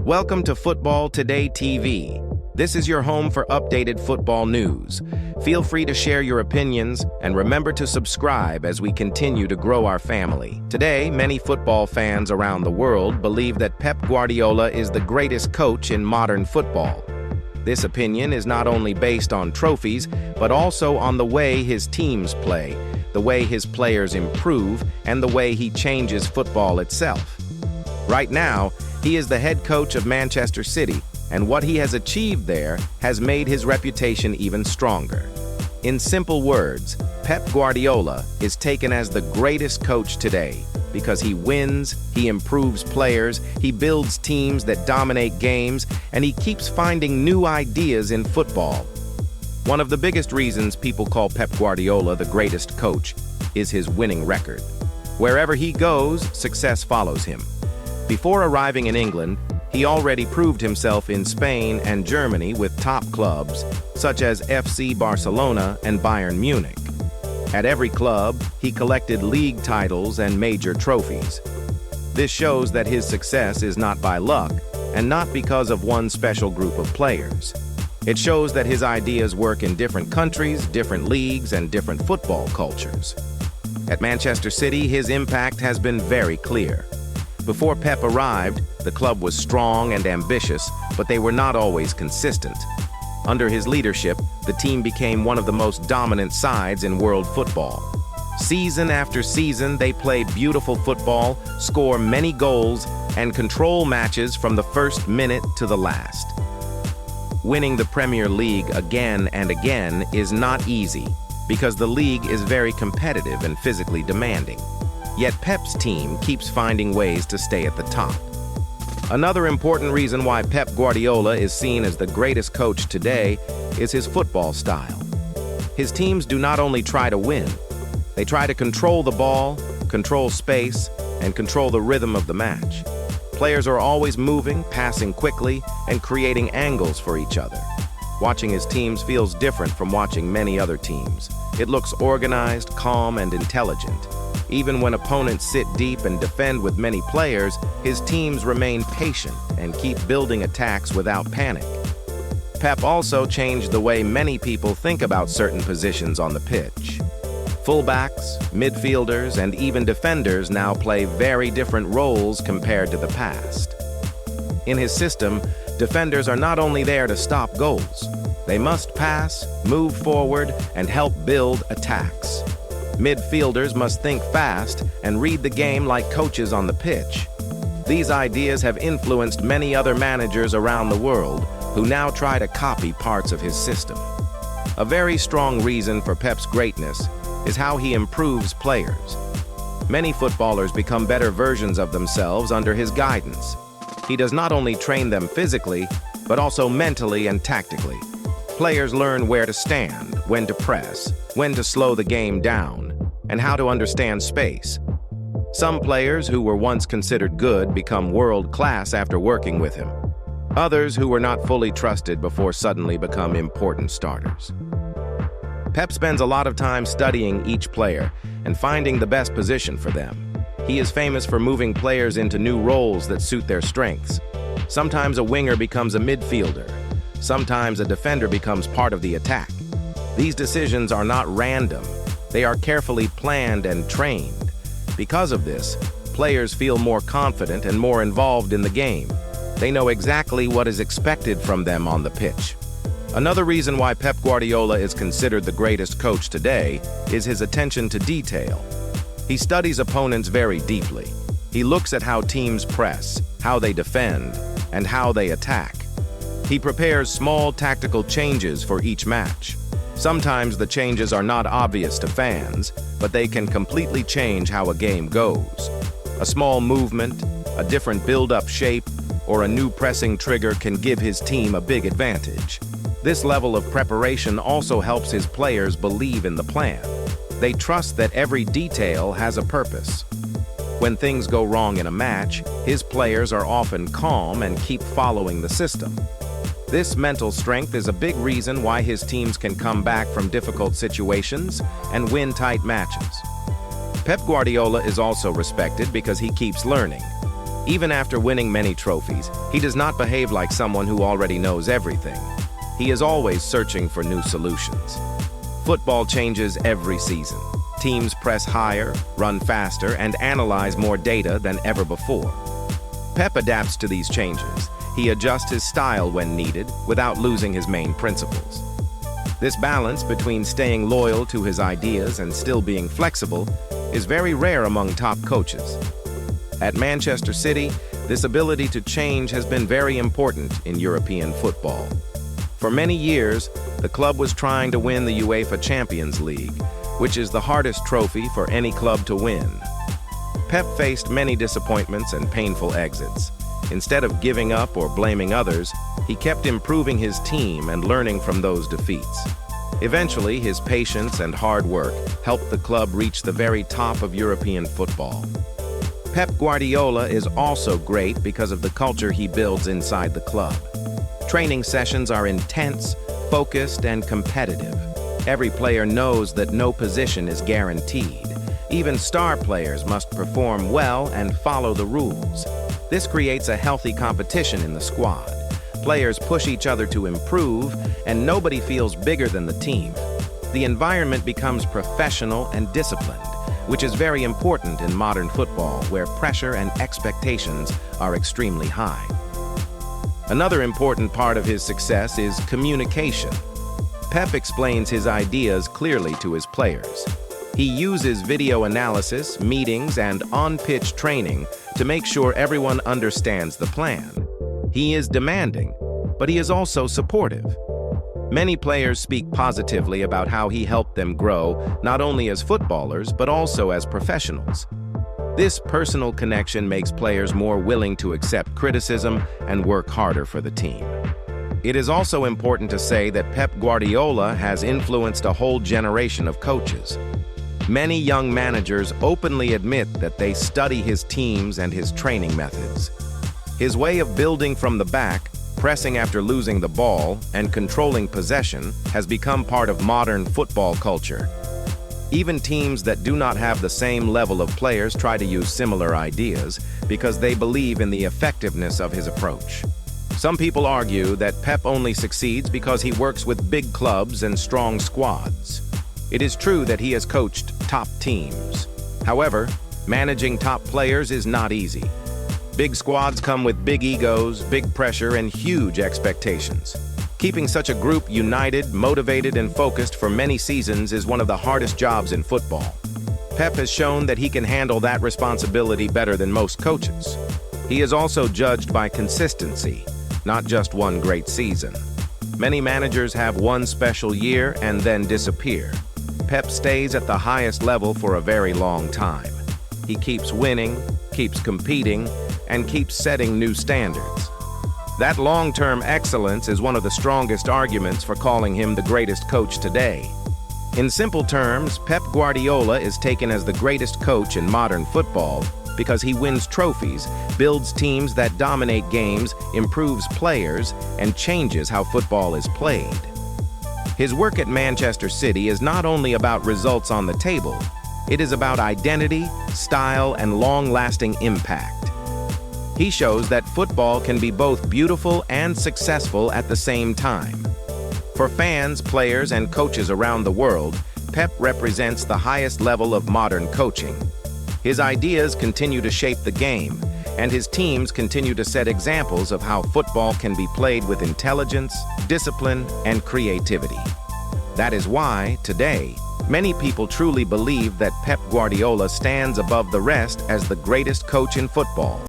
Welcome to Football Today TV. This is your home for updated football news. Feel free to share your opinions and remember to subscribe as we continue to grow our family. Today, many football fans around the world believe that Pep Guardiola is the greatest coach in modern football. This opinion is not only based on trophies, but also on the way his teams play, the way his players improve, and the way he changes football itself. Right now, he is the head coach of Manchester City, and what he has achieved there has made his reputation even stronger. In simple words, Pep Guardiola is taken as the greatest coach today because he wins, he improves players, he builds teams that dominate games, and he keeps finding new ideas in football. One of the biggest reasons people call Pep Guardiola the greatest coach is his winning record. Wherever he goes, success follows him. Before arriving in England, he already proved himself in Spain and Germany with top clubs such as FC Barcelona and Bayern Munich. At every club, he collected league titles and major trophies. This shows that his success is not by luck and not because of one special group of players. It shows that his ideas work in different countries, different leagues, and different football cultures. At Manchester City, his impact has been very clear. Before Pep arrived, the club was strong and ambitious, but they were not always consistent. Under his leadership, the team became one of the most dominant sides in world football. Season after season, they play beautiful football, score many goals, and control matches from the first minute to the last. Winning the Premier League again and again is not easy, because the league is very competitive and physically demanding. Yet Pep's team keeps finding ways to stay at the top. Another important reason why Pep Guardiola is seen as the greatest coach today is his football style. His teams do not only try to win, they try to control the ball, control space, and control the rhythm of the match. Players are always moving, passing quickly, and creating angles for each other. Watching his teams feels different from watching many other teams. It looks organized, calm, and intelligent. Even when opponents sit deep and defend with many players, his teams remain patient and keep building attacks without panic. Pep also changed the way many people think about certain positions on the pitch. Fullbacks, midfielders, and even defenders now play very different roles compared to the past. In his system, defenders are not only there to stop goals. They must pass, move forward, and help build attacks. Midfielders must think fast and read the game like coaches on the pitch. These ideas have influenced many other managers around the world who now try to copy parts of his system. A very strong reason for Pep's greatness is how he improves players. Many footballers become better versions of themselves under his guidance. He does not only train them physically, but also mentally and tactically. Players learn where to stand, when to press, when to slow the game down, and how to understand space. Some players who were once considered good become world-class after working with him. Others who were not fully trusted before suddenly become important starters. Pep spends a lot of time studying each player and finding the best position for them. He is famous for moving players into new roles that suit their strengths. Sometimes a winger becomes a midfielder. Sometimes a defender becomes part of the attack. These decisions are not random. They are carefully planned and trained. Because of this, players feel more confident and more involved in the game. They know exactly what is expected from them on the pitch. Another reason why Pep Guardiola is considered the greatest coach today is his attention to detail. He studies opponents very deeply. He looks at how teams press, how they defend, and how they attack. He prepares small tactical changes for each match. Sometimes the changes are not obvious to fans, but they can completely change how a game goes. A small movement, a different build-up shape, or a new pressing trigger can give his team a big advantage. This level of preparation also helps his players believe in the plan. They trust that every detail has a purpose. When things go wrong in a match, his players are often calm and keep following the system. This mental strength is a big reason why his teams can come back from difficult situations and win tight matches. Pep Guardiola is also respected because he keeps learning. Even after winning many trophies, he does not behave like someone who already knows everything. He is always searching for new solutions. Football changes every season. Teams press higher, run faster, and analyze more data than ever before. Pep adapts to these changes. He adjusts his style when needed, without losing his main principles. This balance between staying loyal to his ideas and still being flexible is very rare among top coaches. At Manchester City, this ability to change has been very important in European football. For many years, the club was trying to win the UEFA Champions League, which is the hardest trophy for any club to win. Pep faced many disappointments and painful exits. Instead of giving up or blaming others, he kept improving his team and learning from those defeats. Eventually, his patience and hard work helped the club reach the very top of European football. Pep Guardiola is also great because of the culture he builds inside the club. Training sessions are intense, focused, and competitive. Every player knows that no position is guaranteed. Even star players must perform well and follow the rules. This creates a healthy competition in the squad. Players push each other to improve, and nobody feels bigger than the team. The environment becomes professional and disciplined, which is very important in modern football, where pressure and expectations are extremely high. Another important part of his success is communication. Pep explains his ideas clearly to his players. He uses video analysis, meetings, and on-pitch training to make sure everyone understands the plan. He is demanding, but he is also supportive. Many players speak positively about how he helped them grow, not only as footballers, but also as professionals. This personal connection makes players more willing to accept criticism and work harder for the team. It is also important to say that Pep Guardiola has influenced a whole generation of coaches. Many young managers openly admit that they study his teams and his training methods. His way of building from the back, pressing after losing the ball, and controlling possession has become part of modern football culture. Even teams that do not have the same level of players try to use similar ideas because they believe in the effectiveness of his approach. Some people argue that Pep only succeeds because he works with big clubs and strong squads. It is true that he has coached top teams. However, managing top players is not easy. Big squads come with big egos, big pressure, and huge expectations. Keeping such a group united, motivated, and focused for many seasons is one of the hardest jobs in football. Pep has shown that he can handle that responsibility better than most coaches. He is also judged by consistency, not just one great season. Many managers have one special year and then disappear. Pep stays at the highest level for a very long time. He keeps winning, keeps competing, and keeps setting new standards. That long-term excellence is one of the strongest arguments for calling him the greatest coach today. In simple terms, Pep Guardiola is taken as the greatest coach in modern football because he wins trophies, builds teams that dominate games, improves players, and changes how football is played. His work at Manchester City is not only about results on the table, it is about identity, style, and long-lasting impact. He shows that football can be both beautiful and successful at the same time. For fans, players, and coaches around the world, Pep represents the highest level of modern coaching. His ideas continue to shape the game, and his teams continue to set examples of how football can be played with intelligence, discipline, and creativity. That is why, today, many people truly believe that Pep Guardiola stands above the rest as the greatest coach in football.